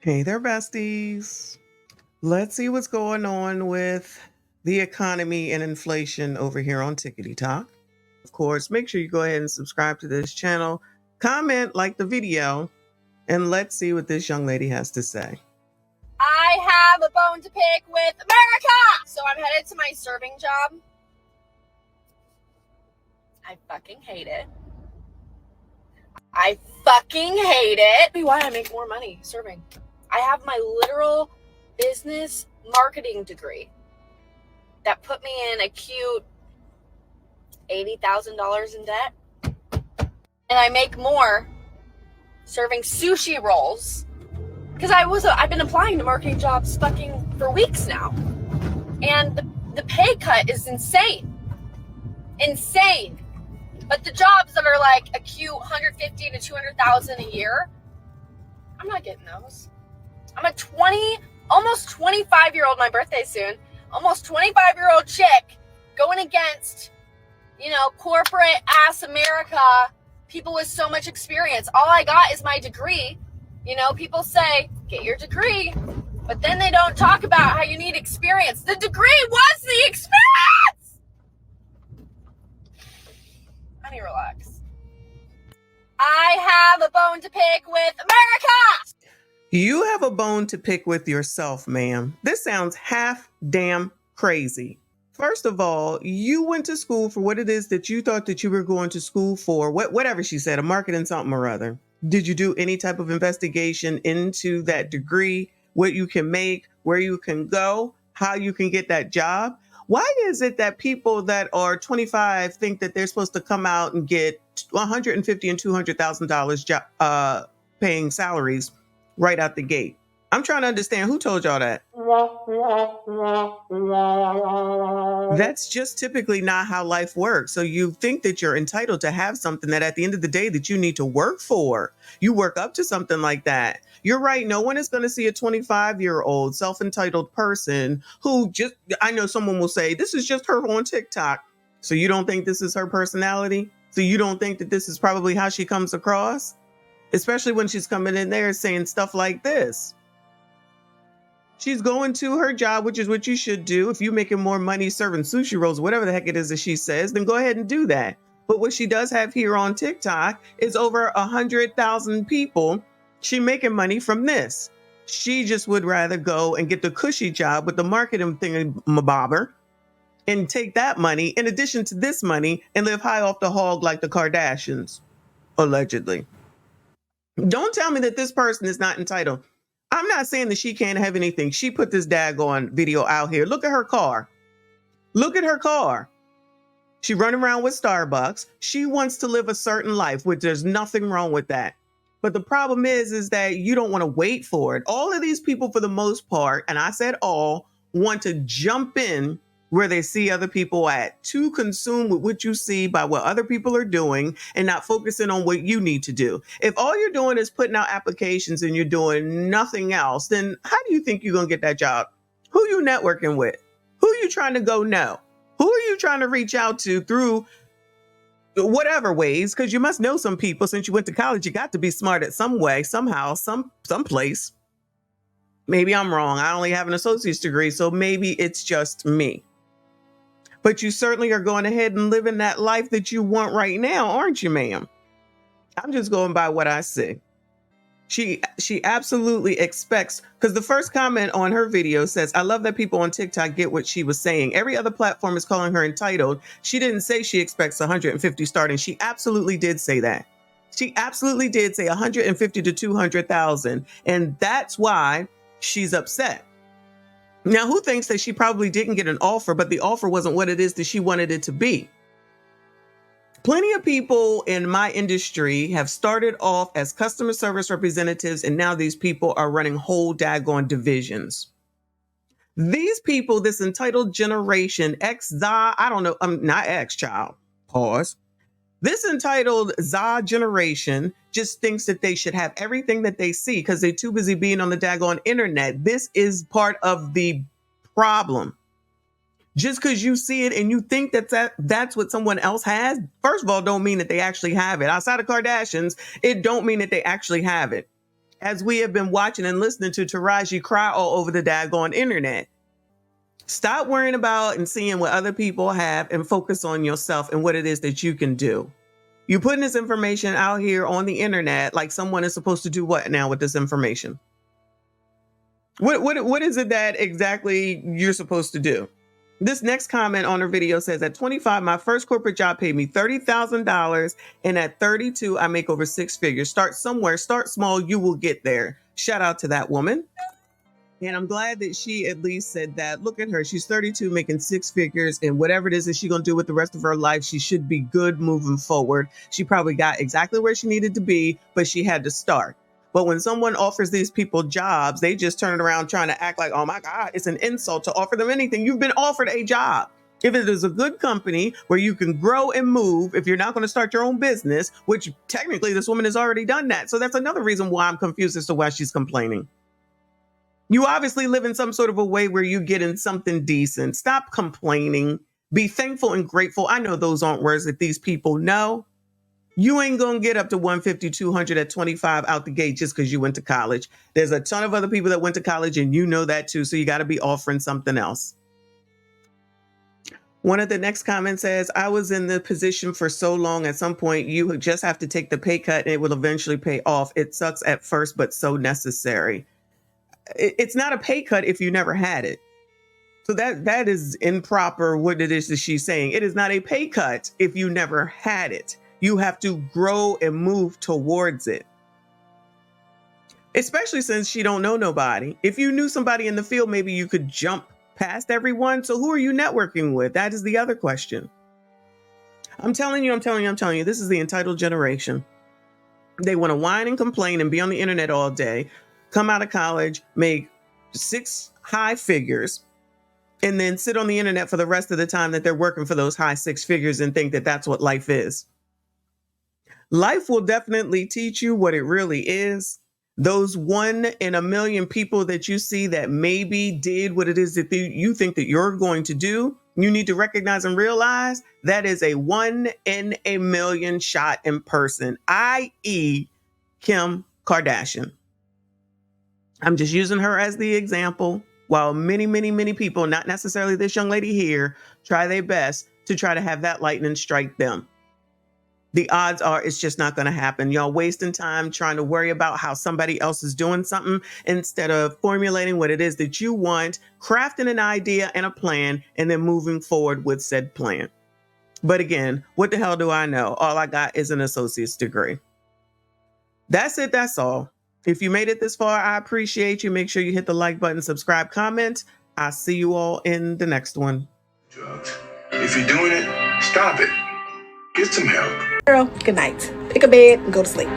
Hey there, besties. Let's see what's going on with the economy and inflation over here on Tickety Talk. Of course, make sure you go ahead and subscribe to this channel, comment, like the video, and let's see what this young lady has to say. I have a bone to pick with America! So I'm headed to my serving job. I fucking hate it. I fucking hate it. Tell me why I make more money serving. I have my literal business marketing degree that put me in a cute $80,000 in debt. And I make more serving sushi rolls because I've been applying to marketing jobs fucking for weeks now. And the pay cut is insane. Insane. But the jobs that are like a cute 150 to 200,000 a year, I'm not getting those. I'm a almost 25-year-old, my birthday soon, almost 25-year-old chick going against, corporate ass America, people with so much experience. All I got is my degree. People say, get your degree, but then they don't talk about how you need experience. The degree was the experience! I need to relax. I have a bone to pick with America! You have a bone to pick with yourself, ma'am. This sounds half damn crazy. First of all, you went to school for what it is that you thought that you were going to school for, whatever she said, a marketing something or other. Did you do any type of investigation into that degree, what you can make, where you can go, how you can get that job? Why is it that people that are 25 think that they're supposed to come out and get $150,000 and $200,000 paying salaries right out the gate? I'm trying to understand who told y'all that. That's just typically not how life works. So you think that you're entitled to have something that at the end of the day that you need to work for. You work up to something like that. You're right. No one is going to see a 25-year-old self-entitled person who I know someone will say, this is just her on TikTok. So you don't think this is her personality? So you don't think that this is probably how she comes across? Especially when she's coming in there saying stuff like this. She's going to her job, which is what you should do. If you're making more money serving sushi rolls, whatever the heck it is that she says, then go ahead and do that. But what she does have here on TikTok is over 100,000 people. She making money from this. She just would rather go and get the cushy job with the marketing thingamabobber and take that money in addition to this money and live high off the hog like the Kardashians, allegedly. Don't tell me that this person is not entitled. I'm not saying that she can't have anything. She put this daggone video out here. Look at her car. Look at her car. She running around with Starbucks. She wants to live a certain life, which there's nothing wrong with that. But the problem is that you don't want to wait for it. All of these people, for the most part, and I said all, want to jump in where they see other people at, too consumed with what you see by what other people are doing and not focusing on what you need to do. If all you're doing is putting out applications and you're doing nothing else, then how do you think you're going to get that job? Who you networking with? Who you trying to go know? Who are you trying to reach out to through whatever ways? Because you must know some people. Since you went to college, you got to be smart at some way, somehow, someplace. Maybe I'm wrong. I only have an associate's degree, so maybe it's just me. But you certainly are going ahead and living that life that you want right now, aren't you, ma'am? I'm just going by what I see. She absolutely expects, because the first comment on her video says, I love that people on TikTok get what she was saying. Every other platform is calling her entitled. She didn't say she expects 150 starting. She absolutely did say that. She absolutely did say 150 to 200,000. And that's why she's upset. Now, who thinks that she probably didn't get an offer, but the offer wasn't what it is that she wanted it to be? Plenty of people in my industry have started off as customer service representatives, and now these people are running whole daggone divisions. These people, this entitled generation, I don't know, not X child, pause. This entitled ZA generation just thinks that they should have everything that they see because they're too busy being on the daggone internet. This is part of the problem. Just because you see it and you think that's what someone else has, first of all, don't mean that they actually have it. Outside of Kardashians, it don't mean that they actually have it. as we have been watching and listening to Taraji cry all over the daggone internet. Stop worrying about and seeing what other people have and focus on yourself and what it is that you can do. You're putting this information out here on the internet like someone is supposed to do what now with this information? What is it that exactly you're supposed to do? This next comment on her video says, at 25, my first corporate job paid me $30,000. And at 32, I make over six figures. Start somewhere, start small, you will get there. Shout out to that woman. And I'm glad that she at least said that. Look at her. She's 32, making six figures, and whatever it is that she's going to do with the rest of her life, she should be good moving forward. She probably got exactly where she needed to be, but she had to start. But when someone offers these people jobs, they just turn around trying to act like, oh my God, it's an insult to offer them anything. You've been offered a job. If it is a good company where you can grow and move, if you're not going to start your own business, which technically this woman has already done that. So that's another reason why I'm confused as to why she's complaining. You obviously live in some sort of a way where you get in something decent. Stop complaining. Be thankful and grateful. I know those aren't words that these people know. You ain't going to get up to 150, 200 at 25 out the gate just because you went to college. There's a ton of other people that went to college and you know that too. So you got to be offering something else. One of the next comments says, I was in the position for so long. At some point, you just have to take the pay cut and it will eventually pay off. It sucks at first, but so necessary. It's not a pay cut if you never had it. So that is improper what it is that she's saying. It is not a pay cut if you never had it. You have to grow and move towards it. Especially since she don't know nobody. If you knew somebody in the field, maybe you could jump past everyone. So who are you networking with? That is the other question. I'm telling you, this is the entitled generation. They want to whine and complain and be on the internet all day. Come out of college, make six high figures, and then sit on the internet for the rest of the time that they're working for those high six figures and think that that's what life is. Life will definitely teach you what it really is. Those 1 in a million people that you see that maybe did what it is that you think that you're going to do, you need to recognize and realize that is a 1 in a million shot in person, i.e. Kim Kardashian. I'm just using her as the example, while many, many, many people, not necessarily this young lady here, try their best to try to have that lightning strike them. The odds are it's just not going to happen. Y'all wasting time trying to worry about how somebody else is doing something instead of formulating what it is that you want, crafting an idea and a plan, and then moving forward with said plan. But again, what the hell do I know? All I got is an associate's degree. That's it. That's all. If you made it this far, I appreciate you. Make sure you hit the like button, subscribe, comment. I'll see you all in the next one. Drugs. If you're doing it, stop it. Get some help. Girl, good night. Pick a bed and go to sleep.